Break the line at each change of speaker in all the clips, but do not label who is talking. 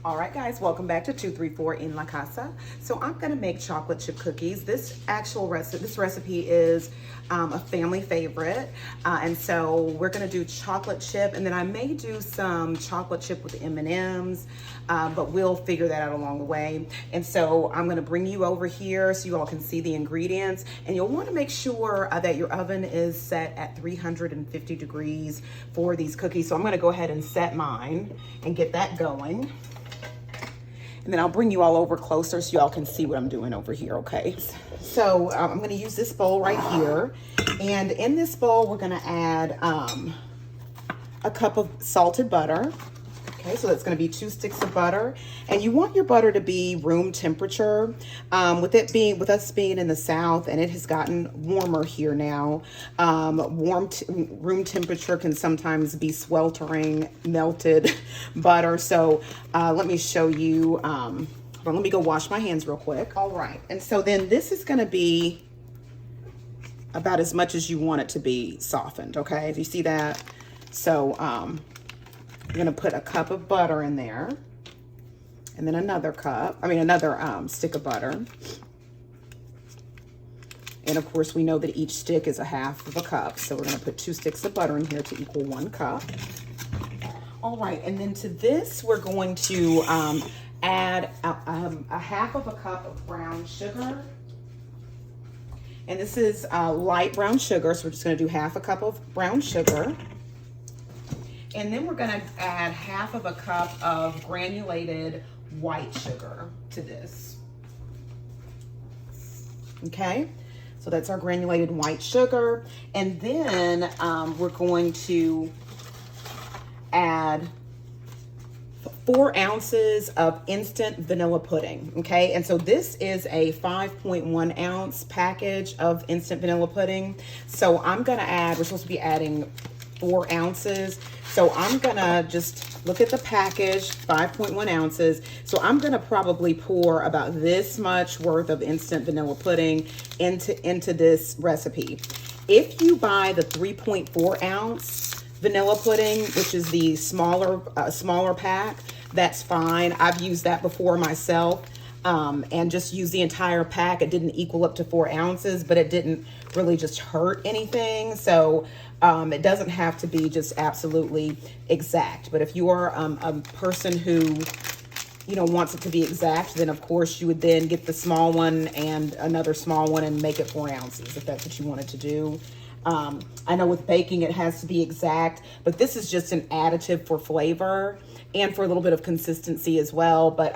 All right, guys, welcome back to 234 En La Casa. So I'm gonna make chocolate chip cookies. This recipe is a family favorite. And so we're gonna do chocolate chip, and then I may do some chocolate chip with M&Ms, but we'll figure that out along the way. And so I'm gonna bring you over here so you all can see the ingredients, and you'll wanna make sure that your oven is set at 350 degrees for these cookies. So I'm gonna go ahead and set mine and get that going. And then I'll bring you all over closer so y'all can see what I'm doing over here, okay? So I'm gonna use this bowl right here. And in this bowl, we're gonna add a cup of salted butter. Okay, so that's gonna be 2 sticks of butter. And you want your butter to be room temperature. With us being in the South, and it has gotten warmer here now, room temperature can sometimes be sweltering, melted butter. So let me show you, let me go wash my hands real quick. All right, and so then this is gonna be about as much as you want it to be softened, okay? Do you see that? So, I'm gonna put a cup of butter in there, and then another stick of butter. And of course, we know that each stick is a half of a cup, so we're gonna put 2 sticks of butter in here to equal 1 cup. All right, and then to this, we're going to add a half of a cup of brown sugar. And this is light brown sugar, so we're just gonna do half a cup of brown sugar. And then we're gonna add half of a cup of granulated white sugar to this. Okay, so that's our granulated white sugar. And then we're going to add 4 ounces of instant vanilla pudding, okay? And so this is a 5.1 ounce package of instant vanilla pudding. So we're supposed to be adding 4 ounces. So I'm gonna just look at the package, 5.1 ounces. So I'm gonna probably pour about this much worth of instant vanilla pudding into this recipe. If you buy the 3.4 ounce vanilla pudding, which is the smaller pack, that's fine. I've used that before myself. And just use the entire pack. It didn't equal up to 4 ounces, but it didn't really just hurt anything. So it doesn't have to be just absolutely exact. But if you are a person who, wants it to be exact, then of course you would then get the small one and another small one and make it 4 ounces if that's what you wanted to do. I know with baking it has to be exact, but this is just an additive for flavor and for a little bit of consistency as well. But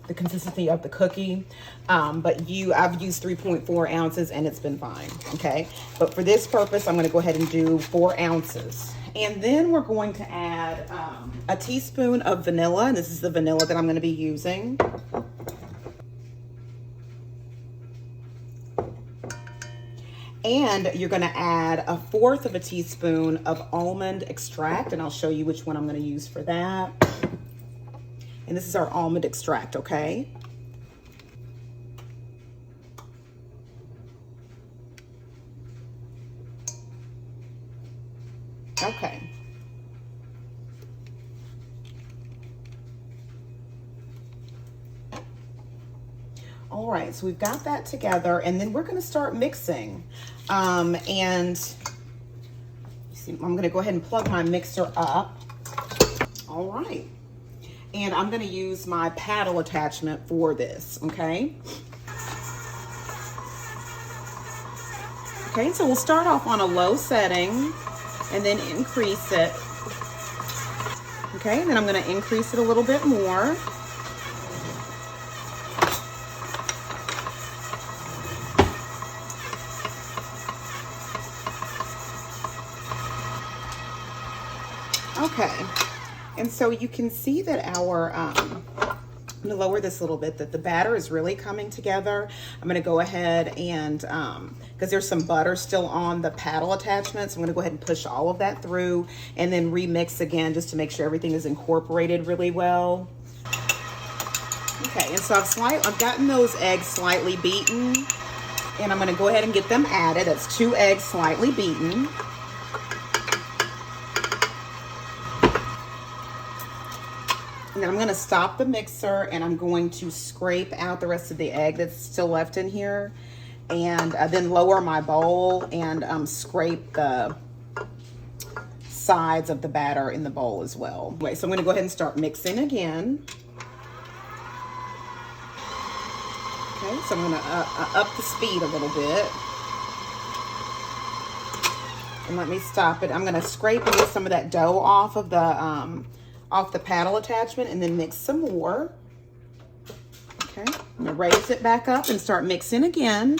the consistency of the cookie, but I've used 3.4 ounces and it's been fine, okay? But for this purpose, I'm gonna go ahead and do 4 ounces. And then we're going to add a teaspoon of vanilla, and this is the vanilla that I'm gonna be using. And you're gonna add 1/4 of a teaspoon of almond extract, and I'll show you which one I'm gonna use for that. And this is our almond extract, okay? Okay. All right, so we've got that together, and then we're gonna start mixing. And see, I'm gonna go ahead and plug my mixer up. All right. And I'm gonna use my paddle attachment for this, okay? Okay, so we'll start off on a low setting and then increase it. Okay, and then I'm gonna increase it a little bit more. Okay. And so you can see that I'm gonna lower this a little bit, that the batter is really coming together. I'm gonna go ahead and, because there's some butter still on the paddle attachment, so I'm gonna go ahead and push all of that through and then remix again just to make sure everything is incorporated really well. Okay, and so I've gotten those eggs slightly beaten, and I'm gonna go ahead and get them added. That's 2 eggs slightly beaten. And I'm gonna stop the mixer and I'm going to scrape out the rest of the egg that's still left in here. And then lower my bowl and scrape the sides of the batter in the bowl as well. Anyway, so I'm gonna go ahead and start mixing again. Okay, so I'm gonna up the speed a little bit. And let me stop it. I'm gonna scrape and get some of that dough off of the paddle attachment and then mix some more. Okay, I'm gonna raise it back up and start mixing again.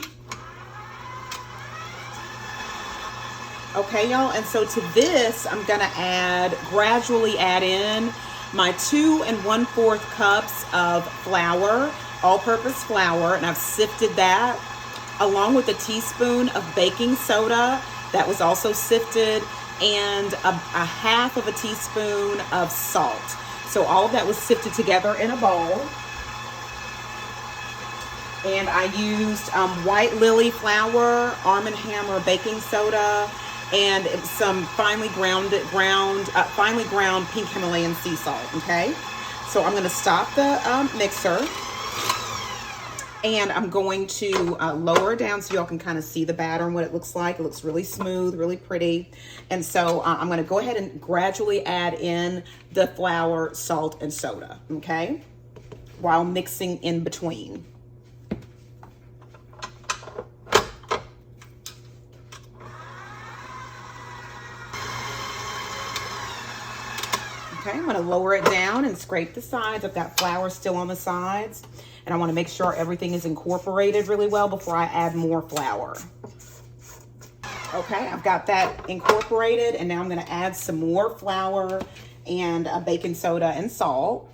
Okay, y'all, and so to this, I'm gonna gradually add in my 2 1/4 cups of flour, all-purpose flour, and I've sifted that, along with a teaspoon of baking soda that was also sifted, and a half of a teaspoon of salt. So all of that was sifted together in a bowl. And I used white lily flour, Arm & Hammer baking soda, and some finely ground pink Himalayan sea salt, okay? So I'm gonna stop the mixer, and I'm going to lower it down so y'all can kind of see the batter and what it looks like. It looks really smooth, really pretty. And so I'm gonna go ahead and gradually add in the flour, salt, and soda, okay? While mixing in between. Okay, I'm gonna lower it down and scrape the sides. I've got flour still on the sides, and I wanna make sure everything is incorporated really well before I add more flour. Okay, I've got that incorporated, and now I'm gonna add some more flour and baking soda and salt.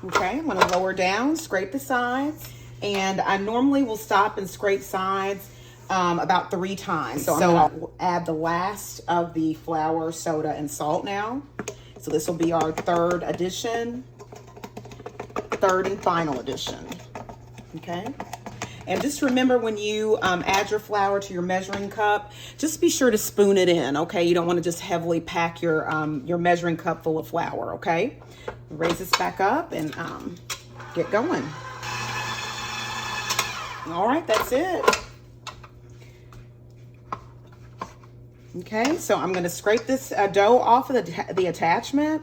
Okay, I'm gonna lower down, scrape the sides. And I normally will stop and scrape sides about 3 times. So I'm gonna add the last of the flour, soda, and salt now. So this will be our third and final addition, okay? And just remember, when you add your flour to your measuring cup, just be sure to spoon it in, okay? You don't wanna just heavily pack your measuring cup full of flour, okay? Raise this back up and get going. All right, that's it. Okay, so I'm gonna scrape this dough off of the attachment.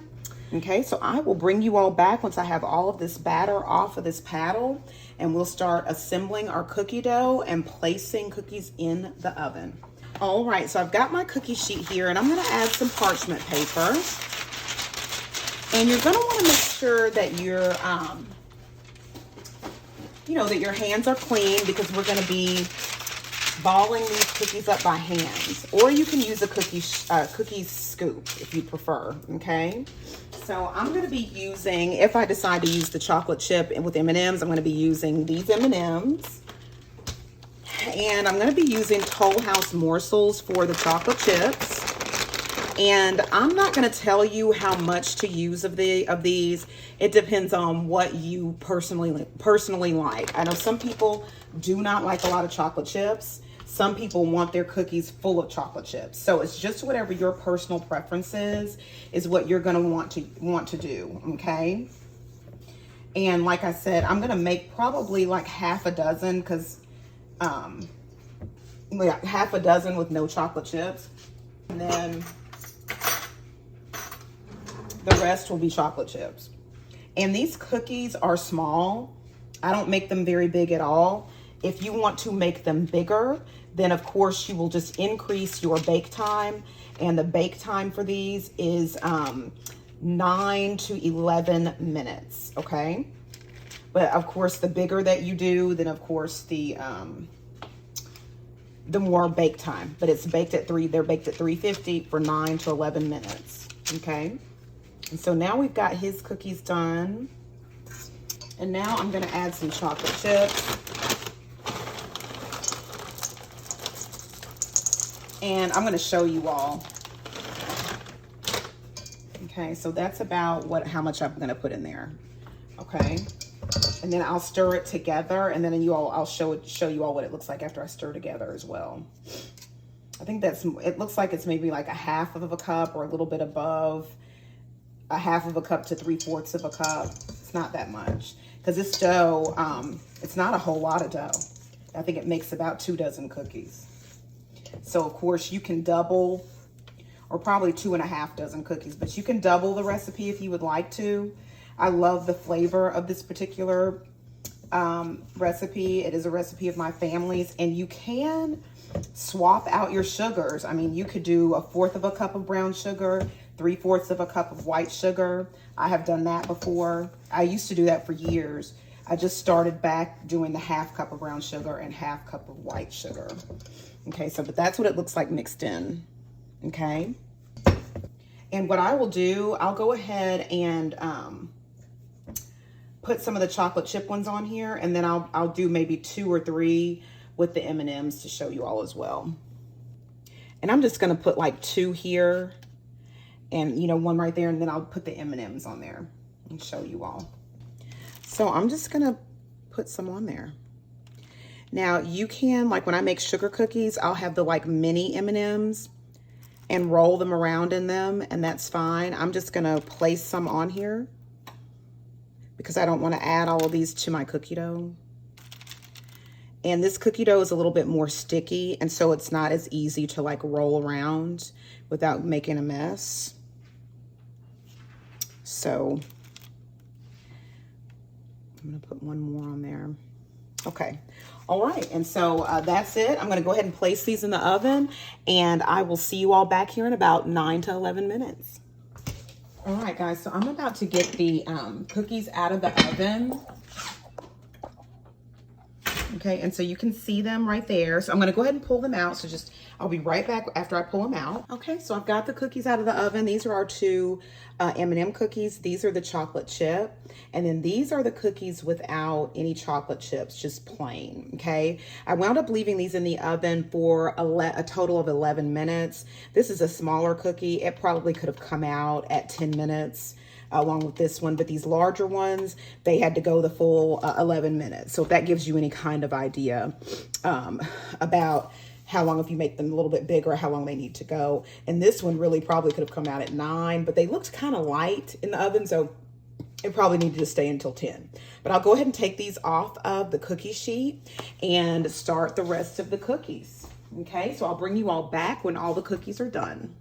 Okay, so I will bring you all back once I have all of this batter off of this paddle, and we'll start assembling our cookie dough and placing cookies in the oven. All right, so I've got my cookie sheet here, and I'm gonna add some parchment paper. And you're gonna wanna make sure that you're, that your hands are clean, because we're gonna be balling these cookies up by hands. Or you can use a cookie scoop if you prefer, okay? So I'm gonna be using, if I decide to use the chocolate chip with M&Ms, I'm gonna be using these M&Ms. And I'm gonna be using Toll House morsels for the chocolate chips. And I'm not gonna tell you how much to use of these. It depends on what you personally like. I know some people do not like a lot of chocolate chips. Some people want their cookies full of chocolate chips. So it's just whatever your personal preference is what you're gonna want to do, okay? And like I said, I'm gonna make probably like half a dozen, because half a dozen with no chocolate chips. And then the rest will be chocolate chips. And these cookies are small. I don't make them very big at all. If you want to make them bigger, then of course you will just increase your bake time. And the bake time for these is 9 to 11 minutes, okay? But of course, the bigger that you do, then of course the more bake time. But it's baked at they're baked at 350 for 9 to 11 minutes, okay? And so now we've got his cookies done. And now I'm gonna add some chocolate chips. And I'm gonna show you all. Okay, so that's about how much I'm gonna put in there, okay? And then I'll stir it together, and then I'll show you all what it looks like after I stir together as well. I think it looks like it's maybe like a half of a cup or a little bit above a half of a cup to 3/4 of a cup. It's not that much because this dough, it's not a whole lot of dough. I think it makes about 2 dozen cookies. So of course you can double, or probably 2.5 dozen cookies, but you can double the recipe if you would like to. I love the flavor of this particular recipe. It is a recipe of my family's, and you can swap out your sugars. I mean, you could do 1/4 of a cup of brown sugar, 3/4 of a cup of white sugar. I have done that before. I used to do that for years. I just started back doing the 1/2 cup of brown sugar and 1/2 cup of white sugar. Okay, so but that's what it looks like mixed in. Okay. And what I will do, I'll go ahead and put some of the chocolate chip ones on here, and then I'll do maybe 2 or 3 with the M&Ms to show you all as well. And I'm just gonna put like 2 here, and 1 right there, and then I'll put the M&Ms on there and show you all. So I'm just gonna put some on there. Now you can, like when I make sugar cookies, I'll have the like mini M&Ms and roll them around in them, and that's fine. I'm just gonna place some on here because I don't want to add all of these to my cookie dough. And this cookie dough is a little bit more sticky, and so it's not as easy to like roll around without making a mess. So I'm gonna put 1 more on there. Okay, all right, and so that's it. I'm gonna go ahead and place these in the oven, and I will see you all back here in about 9 to 11 minutes. All right, guys, so I'm about to get the cookies out of the oven. Okay, and so you can see them right there. So I'm gonna go ahead and pull them out. So I'll be right back after I pull them out. Okay, so I've got the cookies out of the oven. These are our 2 M&M cookies. These are the chocolate chip. And then these are the cookies without any chocolate chips, just plain, okay? I wound up leaving these in the oven for a total of 11 minutes. This is a smaller cookie. It probably could have come out at 10 minutes. Along with this one, but these larger ones, they had to go the full 11 minutes. So if that gives you any kind of idea about how long, if you make them a little bit bigger, how long they need to go. And this one really probably could have come out at 9, but they looked kind of light in the oven, so it probably needed to stay until 10. But I'll go ahead and take these off of the cookie sheet and start the rest of the cookies. Okay, so I'll bring you all back when all the cookies are done.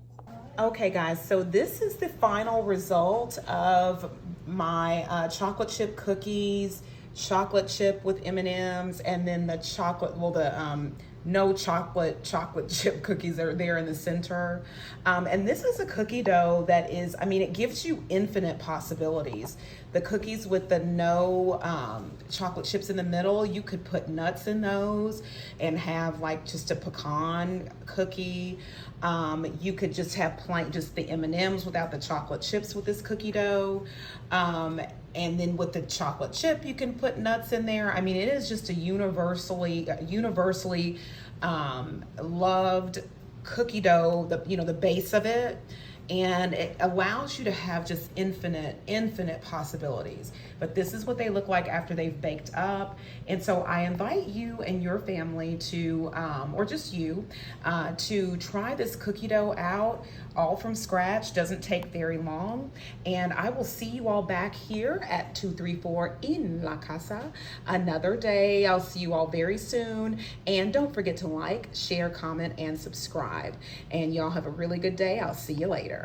Okay guys, so this is the final result of my chocolate chip cookies, chocolate chip with M&Ms, and then the chocolate, well, the no chocolate chip cookies that are there in the center. And this is a cookie dough that is, I mean, it gives you infinite possibilities. The cookies with the no chocolate chips in the middle, you could put nuts in those and have like just a pecan cookie. You could just have plain, just the M&Ms without the chocolate chips with this cookie dough. And then with the chocolate chip, you can put nuts in there. I mean, it is just a universally loved cookie dough, the base of it. And it allows you to have just infinite possibilities. But this is what they look like after they've baked up. And so I invite you and your family to, or just you, to try this cookie dough out all from scratch. Doesn't take very long. And I will see you all back here at 234 En La Casa another day. I'll see you all very soon. And don't forget to like, share, comment, and subscribe. And y'all have a really good day. I'll see you later.